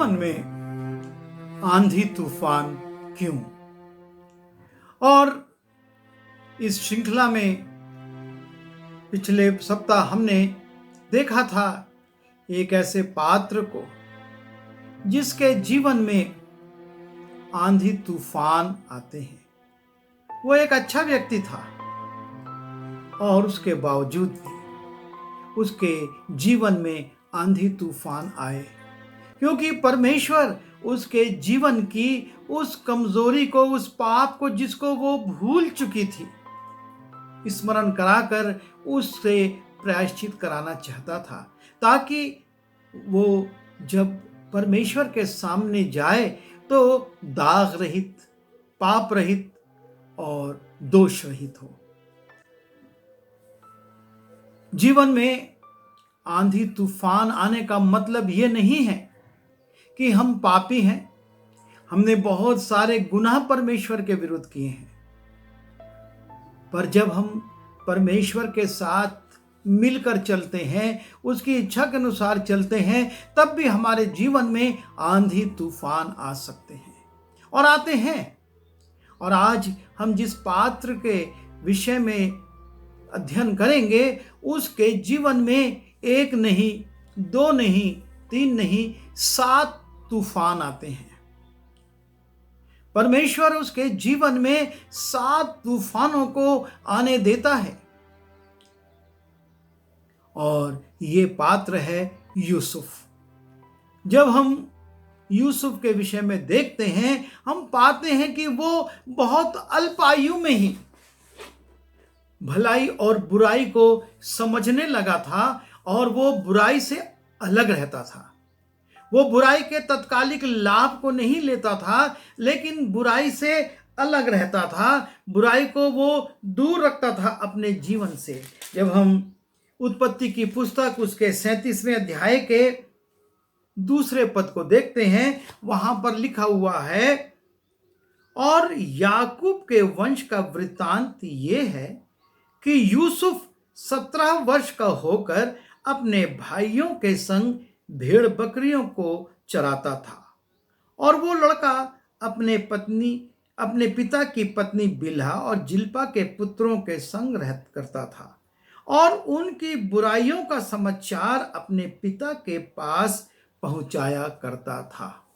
जीवन में आंधी तूफान क्यों? और इस श्रृंखला में पिछले सप्ताह हमने देखा था एक ऐसे पात्र को जिसके जीवन में आंधी तूफान आते हैं। वो एक अच्छा व्यक्ति था और उसके बावजूद भी उसके जीवन में आंधी तूफान आए, क्योंकि परमेश्वर उसके जीवन की उस कमजोरी को, उस पाप को जिसको वो भूल चुकी थी, स्मरण कराकर उससे प्रायश्चित कराना चाहता था, ताकि वो जब परमेश्वर के सामने जाए तो दाग रहित, पाप रहित और दोष रहित हो। जीवन में आंधी तूफान आने का मतलब ये नहीं है कि हम पापी हैं, हमने बहुत सारे गुनाह परमेश्वर के विरुद्ध किए हैं। पर जब हम परमेश्वर के साथ मिलकर चलते हैं, उसकी इच्छा के अनुसार चलते हैं, तब भी हमारे जीवन में आंधी तूफान आ सकते हैं और आते हैं। और आज हम जिस पात्र के विषय में अध्ययन करेंगे, उसके जीवन में एक नहीं, दो नहीं, तीन नहीं, 7 तूफान आते हैं। परमेश्वर उसके जीवन में 7 तूफानों को आने देता है और ये पात्र है यूसुफ। जब हम यूसुफ के विषय में देखते हैं, हम पाते हैं कि वो बहुत अल्प आयु में ही भलाई और बुराई को समझने लगा था और वो बुराई से अलग रहता था। वो बुराई के तत्कालिक लाभ को नहीं लेता था, लेकिन बुराई से अलग रहता था, बुराई को वो दूर रखता था अपने जीवन से। जब हम उत्पत्ति की पुस्तक उसके 37वें अध्याय के 2 पद को देखते हैं, वहां पर लिखा हुआ है, और याकूब के वंश का वृत्तांत ये है कि यूसुफ 17 वर्ष का होकर अपने भाइयों के संग भेड़ बकरियों को चराता था, और वो लड़का अपने पिता की पत्नी बिल्हा और जिल्पा के पुत्रों के संग करता था, और उनकी बुराइयों का समाचार अपने पिता के पास पहुंचाया करता था।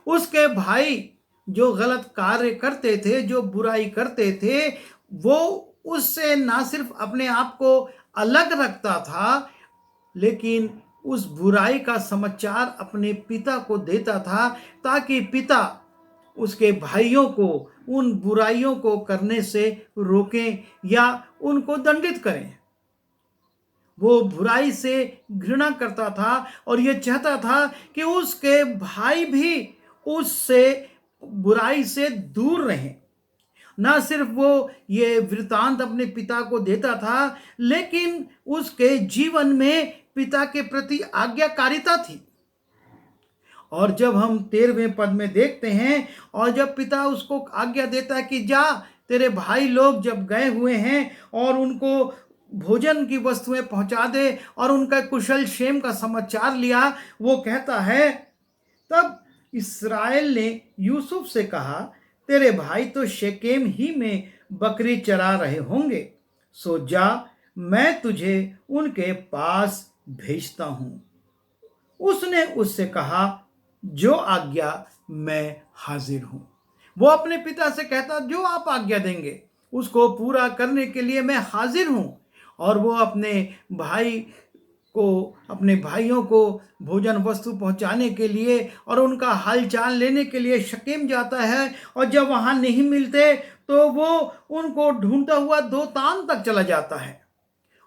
उसके भाई जो गलत कार्य करते थे, जो बुराई करते थे, वो उससे ना सिर्फ अपने आप को अलग रखता था, लेकिन उस बुराई का समाचार अपने पिता को देता था, ताकि पिता उसके भाइयों को उन बुराइयों को करने से रोकें या उनको दंडित करें। वो बुराई से घृणा करता था और ये चाहता था कि उसके भाई भी उससे बुराई से दूर रहें। ना सिर्फ वो ये वृतांत अपने पिता को देता था, लेकिन उसके जीवन में पिता के प्रति आज्ञाकारिता थी। और जब हम 13वें पद में देखते हैं, और जब पिता उसको आज्ञा देता है कि जा, तेरे भाई लोग जब गए हुए हैं और उनको भोजन की वस्तुएं पहुंचा दे और उनका कुशल क्षेम का समाचार लिया, वो कहता है, तब इस्राएल ने यूसुफ से कहा, तेरे भाई तो शेकेम ही में बकरी चरा रहे होंगे, सो जा, मैं तुझे उनके पास भेजता हूं। उसने उससे कहा, जो आज्ञा, मैं हाजिर हूं। वो अपने पिता से कहता, जो आप आज्ञा देंगे उसको पूरा करने के लिए मैं हाजिर हूं। और वो अपने भाइयों को भोजन वस्तु पहुंचाने के लिए और उनका हालचाल लेने के लिए शकेम जाता है, और जब वहां नहीं मिलते तो वो उनको ढूंढता हुआ दोतान तक चला जाता है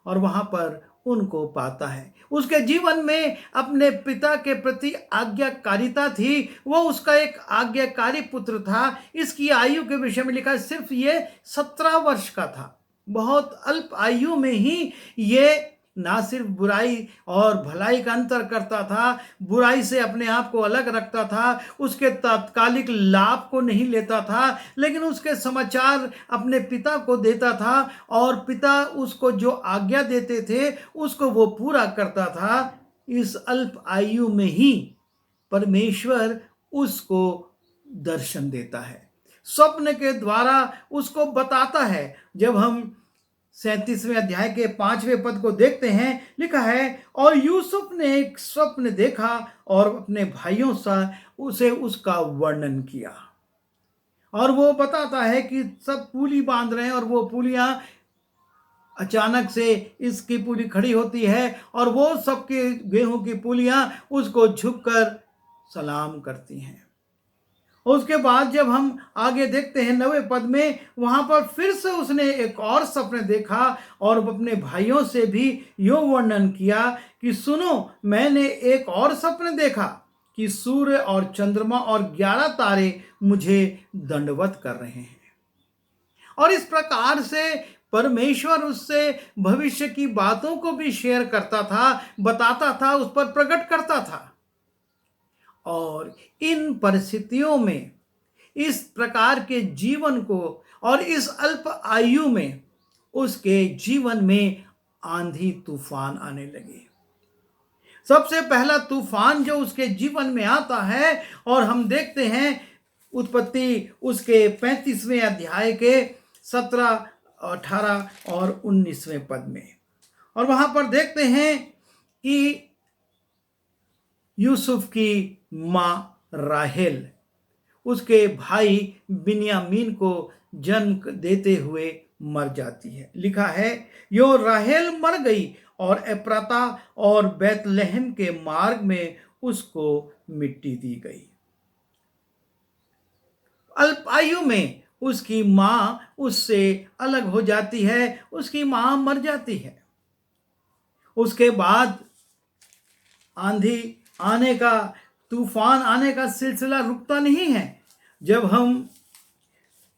और वहां पर उनको पाता है। उसके जीवन में अपने पिता के प्रति आज्ञाकारिता थी, वो उसका एक आज्ञाकारी पुत्र था। इसकी आयु के विषय में लिखा है, सिर्फ ये 17 वर्ष का था। बहुत अल्प आयु में ही ये ना सिर्फ बुराई और भलाई का अंतर करता था, बुराई से अपने आप को अलग रखता था, उसके तात्कालिक लाभ को नहीं लेता था, लेकिन उसके समाचार अपने पिता को देता था और पिता उसको जो आज्ञा देते थे उसको वो पूरा करता था। इस अल्प आयु में ही परमेश्वर उसको दर्शन देता है, स्वप्न के द्वारा उसको बताता है। जब हम 37वें अध्याय के 5वें पद को देखते हैं, लिखा है, और यूसुफ ने एक स्वप्न देखा और अपने भाइयों से उसे उसका वर्णन किया। और वो बताता है कि सब पूली बांध रहे हैं और वो पूलियां अचानक से इसकी पूली खड़ी होती है और वो सबके गेहूं की पूलियां उसको झुककर सलाम करती हैं। उसके बाद जब हम आगे देखते हैं 9वें पद में, वहां पर फिर से उसने एक और सपने देखा और अपने भाइयों से भी यो वर्णन किया कि सुनो, मैंने एक और सपने देखा कि सूर्य और चंद्रमा और 11 तारे मुझे दंडवत कर रहे हैं। और इस प्रकार से परमेश्वर उससे भविष्य की बातों को भी शेयर करता था, बताता था, उस पर प्रकट करता था। और इन परिस्थितियों में, इस प्रकार के जीवन को और इस अल्प आयु में उसके जीवन में आंधी तूफान आने लगे। सबसे पहला तूफान जो उसके जीवन में आता है, और हम देखते हैं उत्पत्ति उसके 35वें अध्याय के 17, 18 और 19वें पद में। और वहां पर देखते हैं कि यूसुफ की मां राहेल उसके भाई बिन्यामीन को जन्म देते हुए मर जाती है। लिखा है, यो राहेल मर गई और एप्राता और बैतलहम के मार्ग में उसको मिट्टी दी गई। अल्पायु में उसकी मां उससे अलग हो जाती है, उसकी मां मर जाती है। उसके बाद आंधी आने का, तूफान आने का सिलसिला रुकता नहीं है। जब हम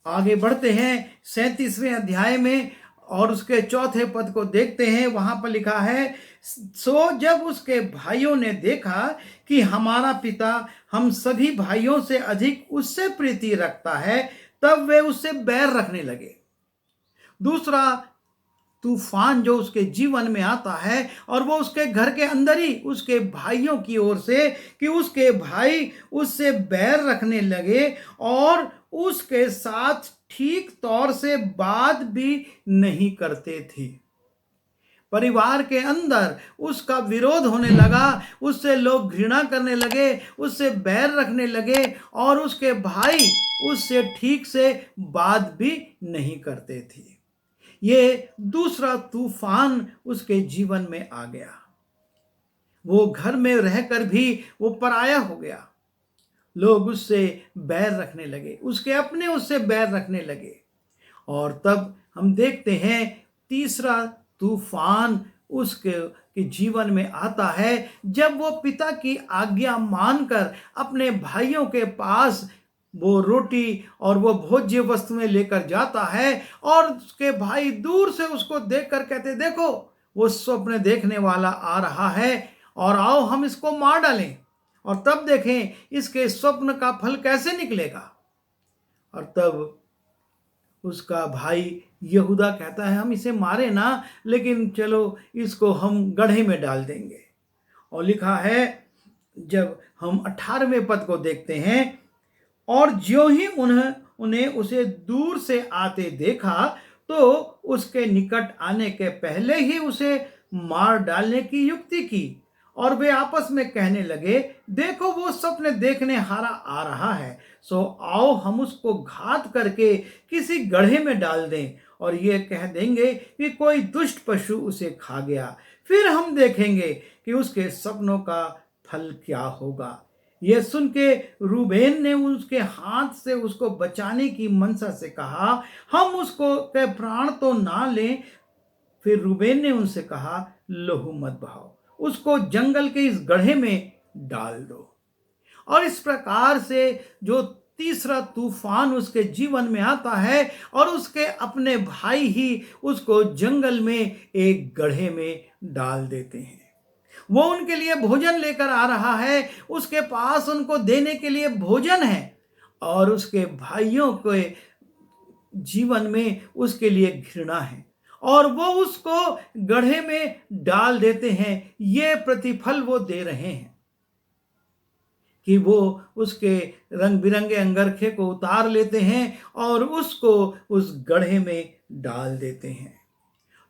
आगे बढ़ते हैं 37वें अध्याय में और उसके 4थे पद को देखते हैं, वहां पर लिखा है, सो जब उसके भाइयों ने देखा कि हमारा पिता हम सभी भाइयों से अधिक उससे प्रीति रखता है, तब वे उससे बैर रखने लगे। दूसरा तूफान जो उसके जीवन में आता है, और वो उसके घर के अंदर ही उसके भाइयों की ओर से, कि उसके भाई उससे बैर रखने लगे और उसके साथ ठीक तौर से बात भी नहीं करते थे। परिवार के अंदर उसका विरोध होने लगा, उससे लोग घृणा करने लगे, उससे बैर रखने लगे और उसके भाई उससे ठीक से बात भी नहीं करते थे। ये दूसरा तूफान उसके जीवन में आ गया। वो घर में रहकर भी वो पराया हो गया। लोग उससे बैर रखने लगे, उसके अपने उससे बैर रखने लगे। और तब हम देखते हैं तीसरा तूफान उसके जीवन में आता है, जब वो पिता की आज्ञा मानकर अपने भाइयों के पास वो रोटी और वो भोज्य वस्तुएं लेकर जाता है, और उसके भाई दूर से उसको देखकर कहते, देखो वो स्वप्न देखने वाला आ रहा है और आओ हम इसको मार डालें और तब देखें इसके स्वप्न का फल कैसे निकलेगा। और तब उसका भाई यहूदा कहता है, हम इसे मारे ना, लेकिन चलो इसको हम गड्ढे में डाल देंगे। और लिखा है, जब हम 18वें पद को देखते हैं, और ज्यों ही उन्हें उसे दूर से आते देखा, तो उसके निकट आने के पहले ही उसे मार डालने की युक्ति की। और वे आपस में कहने लगे, देखो वो स्वप्न देखने हारा आ रहा है, सो आओ हम उसको घात करके किसी गड्ढे में डाल दें और ये कह देंगे कि कोई दुष्ट पशु उसे खा गया, फिर हम देखेंगे कि उसके सपनों का फल क्या होगा। यह सुन के रूबेन ने उसके हाथ से उसको बचाने की मनसा से कहा, हम उसको के प्राण तो ना लें। फिर रूबेन ने उनसे कहा, लहू मत बहाओ, उसको जंगल के इस गड्ढे में डाल दो। और इस प्रकार से जो तीसरा तूफान उसके जीवन में आता है, और उसके अपने भाई ही उसको जंगल में एक गड्ढे में डाल देते हैं। वो उनके लिए भोजन लेकर आ रहा है, उसके पास उनको देने के लिए भोजन है, और उसके भाइयों के जीवन में उसके लिए घृणा है और वो उसको गड्ढे में डाल देते हैं। ये प्रतिफल वो दे रहे हैं कि वो उसके रंग बिरंगे अंगरखे को उतार लेते हैं और उसको उस गड्ढे में डाल देते हैं।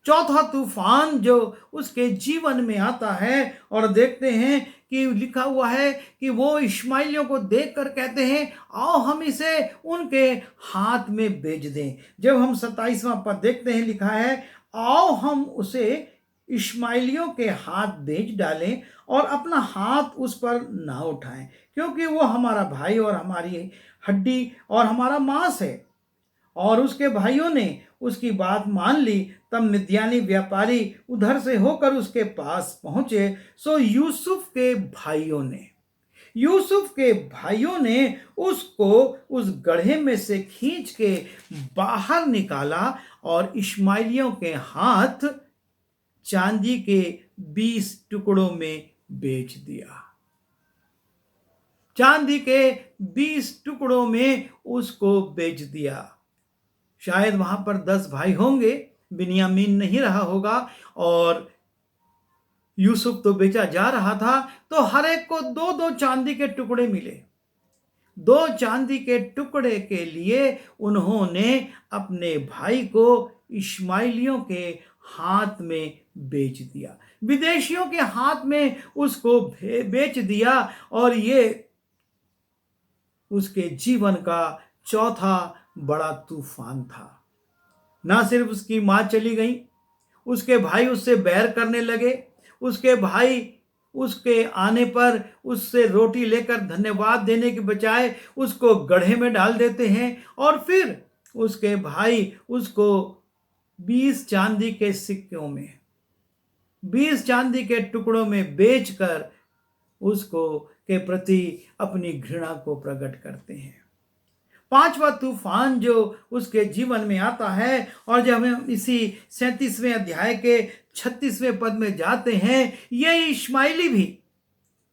चौथा तूफान जो उसके जीवन में आता है और देखते हैं कि लिखा हुआ है कि वो इश्माइलियों को देखकर कहते हैं, आओ हम इसे उनके हाथ में बेच दें। जब हम 27वां पद देखते हैं, लिखा है, आओ हम उसे इश्माइलियों के हाथ बेच डालें और अपना हाथ उस पर ना उठाएं, क्योंकि वो हमारा भाई और हमारी हड्डी और हमारा मांस है। और उसके भाइयों ने उसकी बात मान ली। तब मिद्यानी व्यापारी उधर से होकर उसके पास पहुंचे। सो यूसुफ के भाइयों ने उसको उस गड्ढे में से खींच के बाहर निकाला और इश्माइलियों के हाथ चांदी के 20 टुकड़ों में बेच दिया। चांदी के 20 टुकड़ों में उसको बेच दिया। शायद वहां पर 10 भाई होंगे, बिन्यामीन नहीं रहा होगा, और यूसुफ तो बेचा जा रहा था, तो हर एक को 2-2 चांदी के टुकड़े मिले। 2 चांदी के टुकड़े के लिए उन्होंने अपने भाई को इश्माइलियों के हाथ में बेच दिया, विदेशियों के हाथ में उसको बेच दिया। और ये उसके जीवन का चौथा बड़ा तूफान था। ना सिर्फ उसकी मां चली गई, उसके भाई उससे बैर करने लगे। उसके भाई उसके आने पर उससे रोटी लेकर धन्यवाद देने के बजाय उसको गड्ढे में डाल देते हैं। और फिर उसके भाई उसको 20 चांदी के सिक्कों में, 20 चांदी के टुकड़ों में बेचकर उसको के प्रति अपनी घृणा को प्रकट करते हैं। 5वां तूफान जो उसके जीवन में आता है, और जब हम इसी 37वें अध्याय के 36वें पद में जाते हैं, ये इश्माइली भी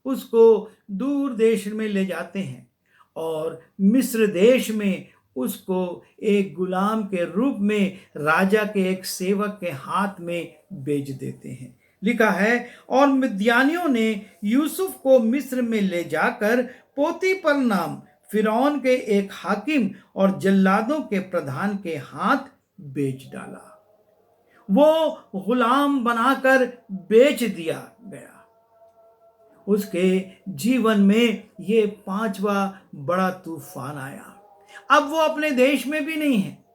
उसको दूर देश में ले जाते हैं और मिस्र देश में उसको एक गुलाम के रूप में राजा के एक सेवक के हाथ में बेच देते हैं। लिखा है, और मिद्यानियों ने यूसुफ को मिस्र में ले जाकर पोतीपर नाम फिरौन के एक हाकिम और जल्लादों के प्रधान के हाथ बेच डाला। वो गुलाम बनाकर बेच दिया गया। उसके जीवन में ये 5वां बड़ा तूफान आया। अब वो अपने देश में भी नहीं है।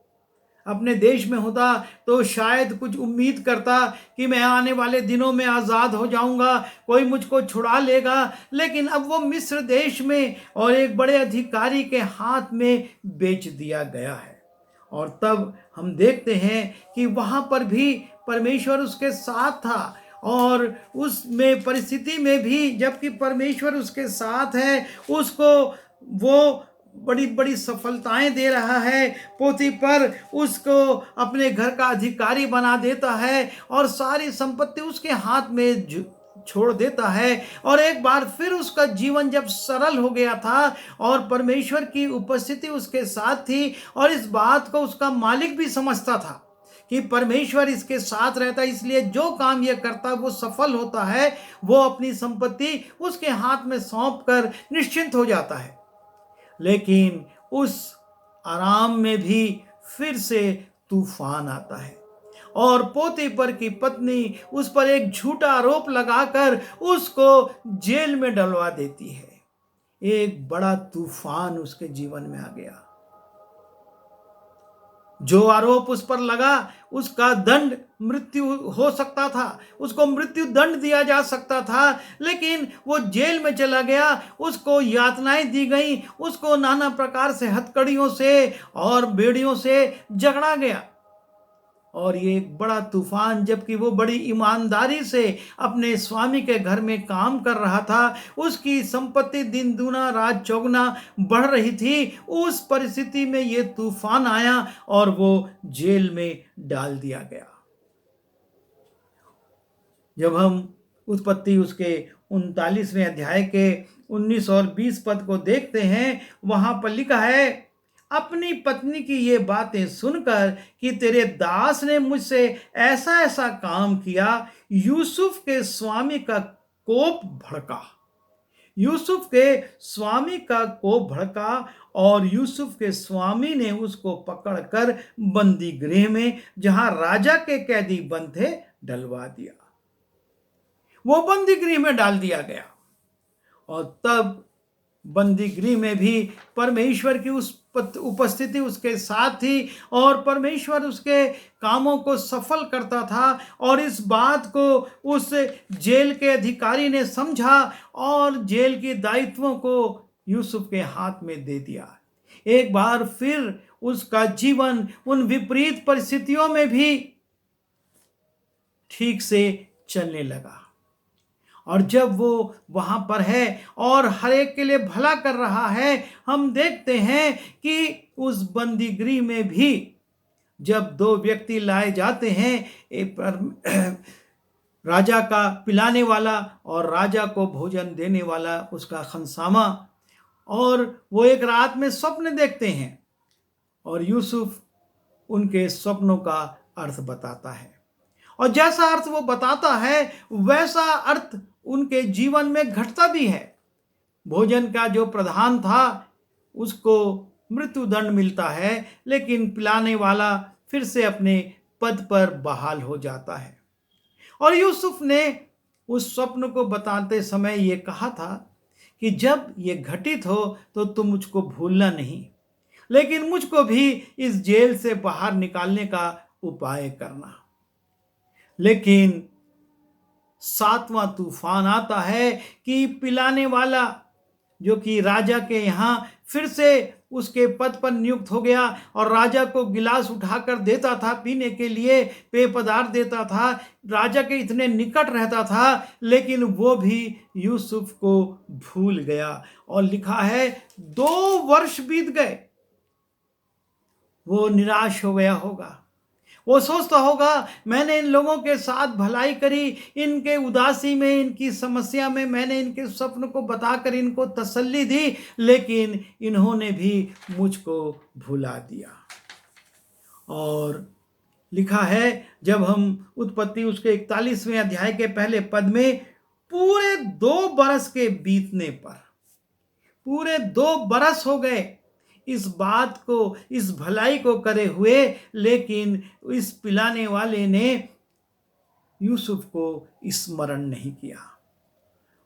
अपने देश में होता तो शायद कुछ उम्मीद करता कि मैं आने वाले दिनों में आज़ाद हो जाऊंगा, कोई मुझको छुड़ा लेगा। लेकिन अब वो मिस्र देश में और एक बड़े अधिकारी के हाथ में बेच दिया गया है। और तब हम देखते हैं कि वहां पर भी परमेश्वर उसके साथ था, और उसमें परिस्थिति में भी जबकि परमेश्वर उसके साथ है, उसको वो बड़ी बड़ी सफलताएं दे रहा है। पोतीपर उसको अपने घर का अधिकारी बना देता है और सारी संपत्ति उसके हाथ में छोड़ देता है। और एक बार फिर उसका जीवन जब सरल हो गया था और परमेश्वर की उपस्थिति उसके साथ थी, और इस बात को उसका मालिक भी समझता था कि परमेश्वर इसके साथ रहता है, इसलिए जो काम यह करता वो सफल होता है। वो अपनी संपत्ति उसके हाथ में सौंप कर निश्चिंत हो जाता है। लेकिन उस आराम में भी फिर से तूफान आता है, और पोतीपर की पत्नी उस पर एक झूठा आरोप लगाकर उसको जेल में डलवा देती है। एक बड़ा तूफान उसके जीवन में आ गया। जो आरोप उस पर लगा उसका दंड मृत्यु हो सकता था, उसको मृत्यु दंड दिया जा सकता था, लेकिन वो जेल में चला गया। उसको यातनाएं दी गई, उसको नाना प्रकार से हथकड़ियों से और बेड़ियों से जकड़ा गया। और ये एक बड़ा तूफान, जबकि वो बड़ी ईमानदारी से अपने स्वामी के घर में काम कर रहा था, उसकी संपत्ति दिन दूना रात चौगुना बढ़ रही थी, उस परिस्थिति में ये तूफान आया और वो जेल में डाल दिया गया। जब हम उत्पत्ति उसके 39वें अध्याय के 19 और 20 पद को देखते हैं, वहां पर लिखा है, अपनी पत्नी की ये बातें सुनकर कि तेरे दास ने मुझसे ऐसा ऐसा काम किया, यूसुफ के स्वामी का कोप भड़का, यूसुफ के स्वामी का को भड़का और यूसुफ के स्वामी ने उसको पकड़कर बंदी गृह में, जहां राजा के कैदी बंद थे, डलवा दिया। वो बंदी गृह में डाल दिया गया और तब बंदी गृह में भी परमेश्वर की उस उपस्थिति उसके साथ थी और परमेश्वर उसके कामों को सफल करता था। और इस बात को उस जेल के अधिकारी ने समझा और जेल के दायित्वों को यूसुफ के हाथ में दे दिया। एक बार फिर उसका जीवन उन विपरीत परिस्थितियों में भी ठीक से चलने लगा। और जब वो वहां पर है और हर एक के लिए भला कर रहा है, हम देखते हैं कि उस बंदी गृह में भी जब दो व्यक्ति लाए जाते हैं, एक राजा का पिलाने वाला और राजा को भोजन देने वाला, उसका खनसामा, और वो एक रात में स्वप्न देखते हैं और यूसुफ उनके स्वप्नों का अर्थ बताता है। और जैसा अर्थ वो बताता है वैसा अर्थ उनके जीवन में घटता भी है। भोजन का जो प्रधान था उसको मृत्युदंड मिलता है, लेकिन पिलाने वाला फिर से अपने पद पर बहाल हो जाता है। और यूसुफ ने उस स्वप्न को बताते समय ये कहा था कि जब ये घटित हो तो तुम मुझको भूलना नहीं, लेकिन मुझको भी इस जेल से बाहर निकालने का उपाय करना। लेकिन सातवां तूफान आता है कि पिलाने वाला जो कि राजा के यहाँ फिर से उसके पद पर नियुक्त हो गया और राजा को गिलास उठाकर देता था पीने के लिए, पेय पदार्थ देता था, राजा के इतने निकट रहता था, लेकिन वो भी यूसुफ को भूल गया। और लिखा है 2 वर्ष बीत गए। वो निराश हो गया होगा। वो सोचता होगा मैंने इन लोगों के साथ भलाई करी, इनके उदासी में, इनकी समस्या में मैंने इनके स्वप्न को बताकर इनको तसल्ली दी, लेकिन इन्होंने भी मुझको भुला दिया। और लिखा है जब हम उत्पत्ति उसके 41वें अध्याय के पहले पद में, पूरे 2 बरस के बीतने पर, पूरे 2 बरस हो गए इस बात को, इस भलाई को करे हुए, लेकिन इस पिलाने वाले ने यूसुफ को स्मरण नहीं किया।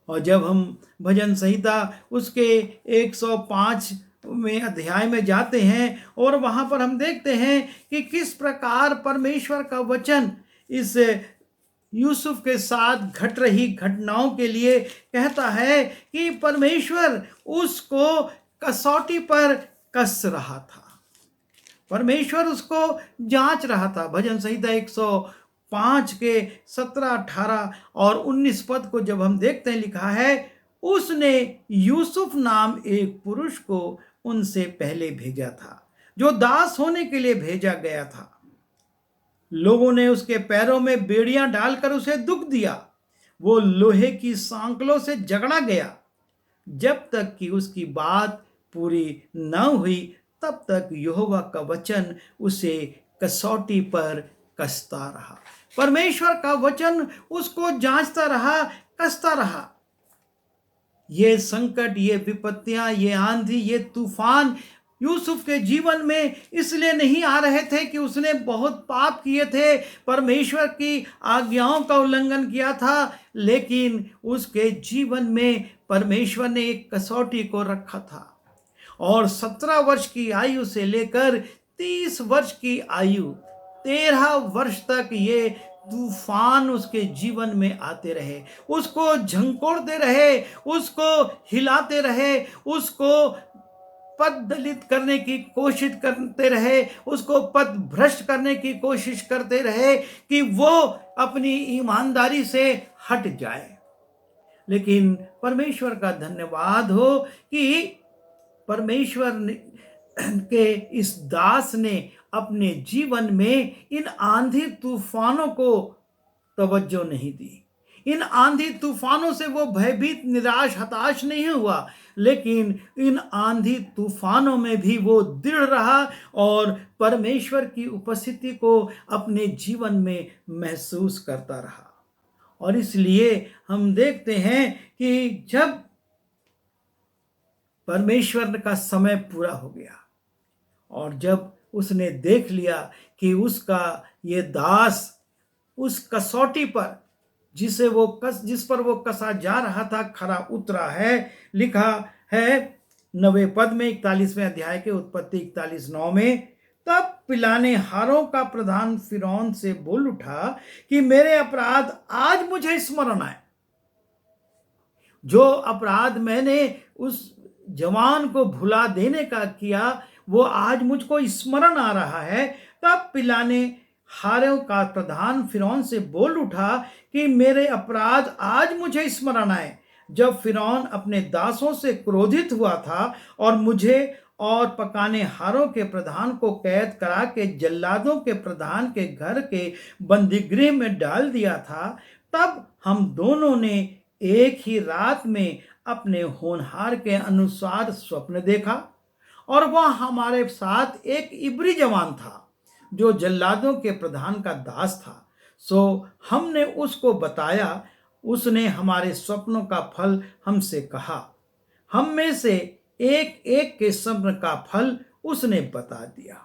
और जब हम भजन संहिता उसके 105वें अध्याय में जाते हैं और वहां पर हम देखते हैं कि किस प्रकार परमेश्वर का वचन इस यूसुफ के साथ घट रही घटनाओं के लिए कहता है कि परमेश्वर उसको कसौटी पर कस रहा था, परमेश्वर उसको जांच रहा था। भजन संहिता 105 के 17, 18 और 19 पद को जब हम देखते हैं, लिखा है उसने यूसुफ नाम एक पुरुष को उनसे पहले भेजा था, जो दास होने के लिए भेजा गया था। लोगों ने उसके पैरों में बेड़ियां डालकर उसे दुख दिया। वो लोहे की सांकलों से जकड़ा गया। जब तक कि उसकी बात पूरी न हुई तब तक यहोवा का वचन उसे कसौटी पर कसता रहा। परमेश्वर का वचन उसको जांचता रहा, कसता रहा। ये संकट, ये विपत्तियां, ये आंधी, ये तूफान यूसुफ के जीवन में इसलिए नहीं आ रहे थे कि उसने बहुत पाप किए थे, परमेश्वर की आज्ञाओं का उल्लंघन किया था, लेकिन उसके जीवन में परमेश्वर ने एक कसौटी को रखा था। और 17 वर्ष की आयु से लेकर 30 वर्ष की आयु, 13 वर्ष तक ये तूफान उसके जीवन में आते रहे, उसको झंकोड़ते रहे, उसको हिलाते रहे, उसको पद दलित करने की कोशिश करते रहे, उसको पद भ्रष्ट करने की कोशिश करते रहे कि वो अपनी ईमानदारी से हट जाए। लेकिन परमेश्वर का धन्यवाद हो कि परमेश्वर के इस दास ने अपने जीवन में इन आंधी तूफानों को तवज्जो नहीं दी। इन आंधी तूफानों से वो भयभीत, निराश, हताश नहीं हुआ, लेकिन इन आंधी तूफानों में भी वो दृढ़ रहा और परमेश्वर की उपस्थिति को अपने जीवन में महसूस करता रहा। और इसलिए हम देखते हैं कि जब परमेश्वर का समय पूरा हो गया और जब उसने देख लिया कि उसका ये दास उस कसौटी पर जिस पर वो कसा जा रहा था खरा उतरा है, लिखा है 9वें पद में 41वें अध्याय के उत्पत्ति 41:9 में, तब पिलाने हारों का प्रधान फिरौन से बोल उठा कि मेरे अपराध आज मुझे स्मरण आए। जो अपराध मैंने उस जवान को भुला देने का किया वो आज मुझको स्मरण आ रहा है। तब पिलाने हारों का प्रधान फिरौन से बोल उठा कि मेरे अपराध आज मुझे स्मरण आए, जब फिरौन अपने दासों से क्रोधित हुआ था और मुझे और पकाने हारों के प्रधान को कैद करा के जल्लादों के प्रधान के घर के बंदीगृह में डाल दिया था। तब हम दोनों ने एक ही रात में अपने होनहार के अनुसार स्वप्न देखा और वह हमारे साथ एक इब्री जवान था जो जल्लादों के प्रधान का दास था। सो हमने उसको बताया, उसने हमारे स्वप्नों का फल हमसे कहा। हम में से एक एक के स्वप्न का फल उसने बता दिया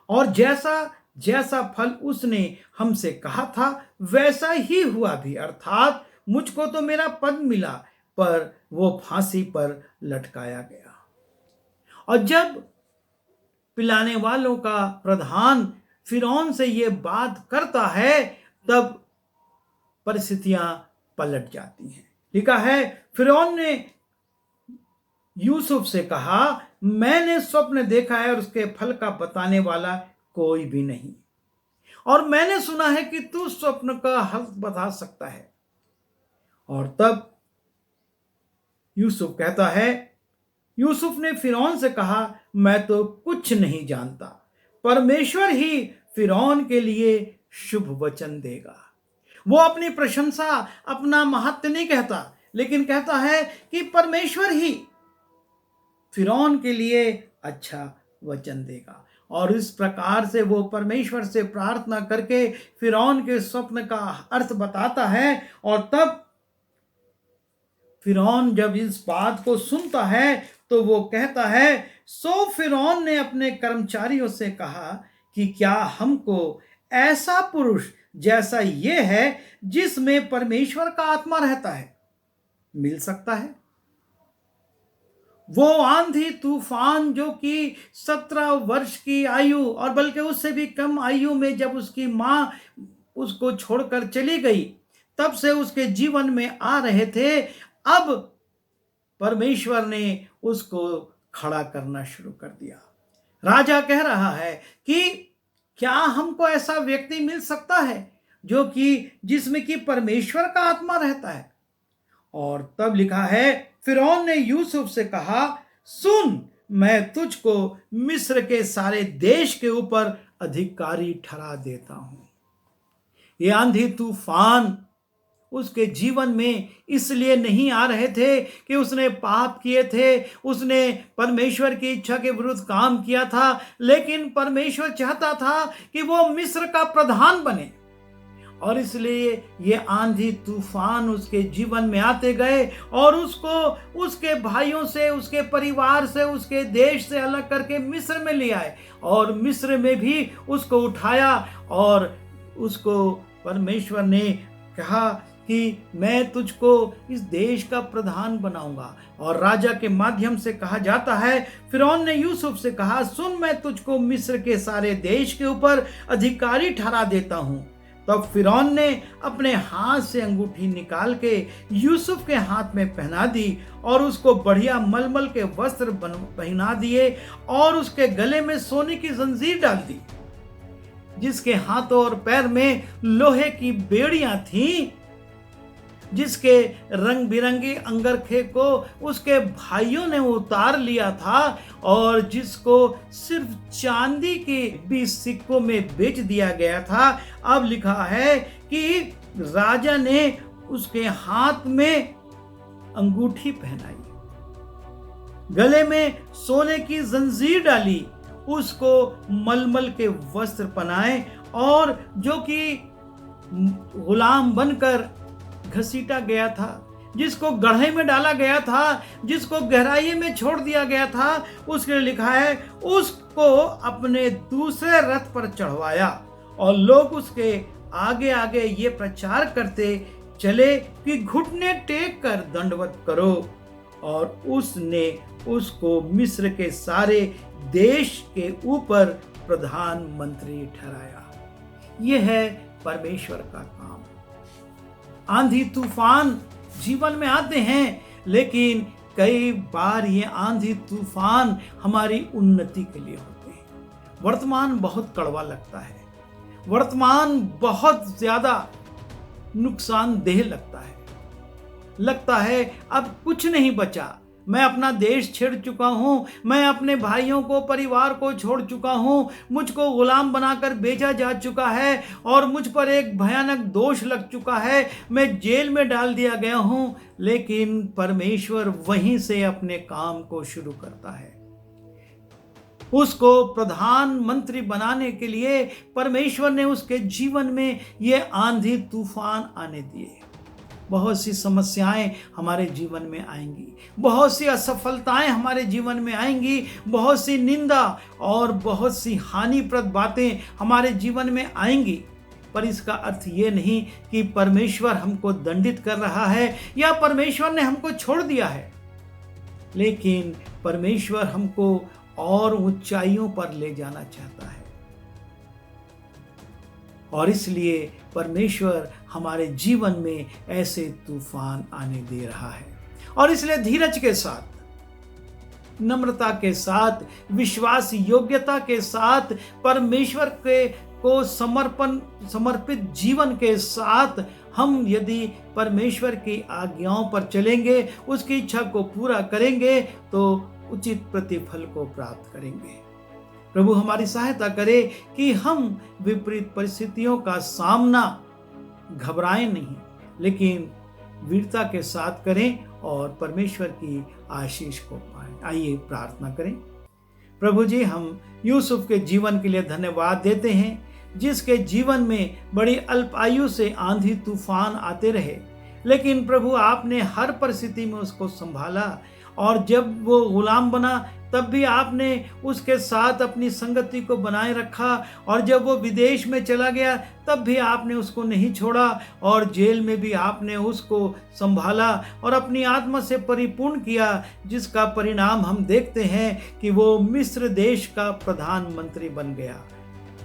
और जैसा जैसा फल उसने हमसे कहा था वैसा ही हुआ भी, अर्थात मुझको तो मेरा पद मिला पर वो फांसी पर लटकाया गया। और जब पिलाने वालों का प्रधान फिरौन से ये बात करता है तब परिस्थितियां पलट जाती हैं। लिखा है फिरौन ने यूसुफ से कहा, मैंने स्वप्न देखा है और उसके फल का बताने वाला कोई भी नहीं, और मैंने सुना है कि तू स्वप्न का अर्थ बता सकता है। और तब यूसुफ कहता है, यूसुफ ने फिरौन से कहा, मैं तो कुछ नहीं जानता, परमेश्वर ही फिरौन के लिए शुभ वचन देगा। वो अपनी प्रशंसा अपना महत्व नहीं कहता, लेकिन कहता है कि परमेश्वर ही फिरौन के लिए अच्छा वचन देगा। और इस प्रकार से वो परमेश्वर से प्रार्थना करके फिरौन के स्वप्न का अर्थ बताता है। और तब फिरौन जब इस बात को सुनता है तो वो कहता है, सो फिरौन ने अपने कर्मचारियों से कहा कि क्या हमको ऐसा पुरुष जैसा ये है जिसमें परमेश्वर का आत्मा रहता है मिल सकता है? वो आंधी तूफान जो कि 17 वर्ष की आयु और बल्कि उससे भी कम आयु में जब उसकी मां उसको छोड़कर चली गई तब से उसके जीवन में आ रहे थे, अब परमेश्वर ने उसको खड़ा करना शुरू कर दिया। राजा कह रहा है कि क्या हमको ऐसा व्यक्ति मिल सकता है जो कि जिसमें कि परमेश्वर का आत्मा रहता है? और तब लिखा है, फिरौन ने यूसुफ से कहा, सुन, मैं तुझको मिस्र के सारे देश के ऊपर अधिकारी ठहरा देता हूं। ये आंधी तूफान उसके जीवन में इसलिए नहीं आ रहे थे कि उसने पाप किए थे, उसने परमेश्वर की इच्छा के विरुद्ध काम किया था, लेकिन परमेश्वर चाहता था कि वो मिस्र का प्रधान बने। और इसलिए ये आंधी तूफान उसके जीवन में आते गए और उसको उसके भाइयों से, उसके परिवार से, उसके देश से अलग करके मिस्र में ले आए और मिस्र में भी उसको उठाया और उसको परमेश्वर ने कहा कि मैं तुझको इस देश का प्रधान बनाऊंगा। और राजा के माध्यम से कहा जाता है, फिरौन ने यूसुफ से कहा, सुन, मैं तुझको मिस्र के सारे देश के ऊपर अधिकारी ठहरा देता हूं। तब फिरौन ने अपने हाथ से अंगूठी निकाल के यूसुफ के हाथ में पहना दी और उसको बढ़िया मलमल के वस्त्र पहना दिए और उसके गले में सोने की जंजीर डाल दी, जिसके हाथों और पैर में लोहे की बेड़ियां थीं, जिसके रंग बिरंगी अंगरखे को उसके भाइयों ने उतार लिया था और जिसको सिर्फ चांदी के 20 सिक्कों में बेच दिया गया था। अब लिखा है कि राजा ने उसके हाथ में अंगूठी पहनाई, गले में सोने की जंजीर डाली, उसको मलमल के वस्त्र पहनाए और जो कि गुलाम बनकर घसीटा गया था, जिसको गड्ढे में डाला गया था, जिसको गहराई में छोड़ दिया गया था, उसके लिए लिखा है उसको अपने दूसरे रथ पर चढ़वाया और लोग उसके आगे आगे ये प्रचार करते चले कि घुटने टेक कर दंडवत करो। और उसने उसको मिस्र के सारे देश के ऊपर प्रधानमंत्री ठहराया। यह है परमेश्वर का काम। आंधी तूफान जीवन में आते हैं, लेकिन कई बार ये आंधी तूफान हमारी उन्नति के लिए होते हैं। वर्तमान बहुत कड़वा लगता है, वर्तमान बहुत ज्यादा नुकसानदेह लगता है अब कुछ नहीं बचा। मैं अपना देश छोड़ चुका हूँ, मैं अपने भाइयों को, परिवार को छोड़ चुका हूँ, मुझको गुलाम बनाकर बेचा जा चुका है और मुझ पर एक भयानक दोष लग चुका है, मैं जेल में डाल दिया गया हूँ। लेकिन परमेश्वर वहीं से अपने काम को शुरू करता है। उसको प्रधानमंत्री बनाने के लिए परमेश्वर ने उसके जीवन में ये आंधी तूफान आने दिए। बहुत सी समस्याएं हमारे जीवन में आएंगी, बहुत सी असफलताएं हमारे जीवन में आएंगी, बहुत सी निंदा और बहुत सी हानिप्रद बातें हमारे जीवन में आएंगी। पर इसका अर्थ ये नहीं कि परमेश्वर हमको दंडित कर रहा है या परमेश्वर ने हमको छोड़ दिया है, लेकिन परमेश्वर हमको और ऊंचाइयों पर ले जाना चाहता है। और इसलिए परमेश्वर हमारे जीवन में ऐसे तूफान आने दे रहा है। और इसलिए धीरज के साथ, नम्रता के साथ, विश्वास योग्यता के साथ, परमेश्वर के को समर्पित जीवन के साथ हम यदि परमेश्वर की आज्ञाओं पर चलेंगे, उसकी इच्छा को पूरा करेंगे, तो उचित प्रतिफल को प्राप्त करेंगे। प्रभु हमारी सहायता करे कि हम विपरीत परिस्थितियों का सामना घबराएं नहीं, लेकिन वीरता के साथ करें और परमेश्वर की आशीष को पाएं। आइए प्रार्थना करें। प्रभु जी, हम यूसुफ के जीवन के लिए धन्यवाद देते हैं, जिसके जीवन में बड़ी अल्प आयु से आंधी तूफान आते रहे, लेकिन प्रभु आपने हर परिस्थिति में उसको संभाला। और जब वो गुलाम बना तब भी आपने उसके साथ अपनी संगति को बनाए रखा, और जब वो विदेश में चला गया तब भी आपने उसको नहीं छोड़ा, और जेल में भी आपने उसको संभाला और अपनी आत्मा से परिपूर्ण किया, जिसका परिणाम हम देखते हैं कि वो मिस्र देश का प्रधानमंत्री बन गया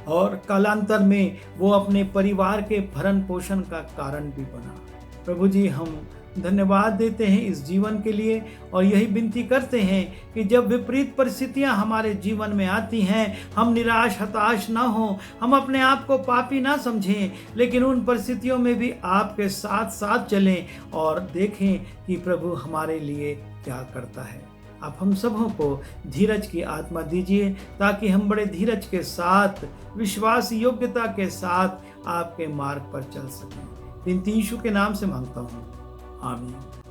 और कालांतर में वो अपने परिवार के भरण पोषण का कारण भी बना। प्रभु जी, हम धन्यवाद देते हैं इस जीवन के लिए, और यही विनती करते हैं कि जब विपरीत परिस्थितियां हमारे जीवन में आती हैं, हम निराश हताश ना हो, हम अपने आप को पापी ना समझें, लेकिन उन परिस्थितियों में भी आपके साथ साथ चलें और देखें कि प्रभु हमारे लिए क्या करता है। आप हम सबों को धीरज की आत्मा दीजिए, ताकि हम बड़े धीरज के साथ, विश्वास योग्यता के साथ आपके मार्ग पर चल सकें। विनती यीशु के नाम से मांगता हूँ, आमीन।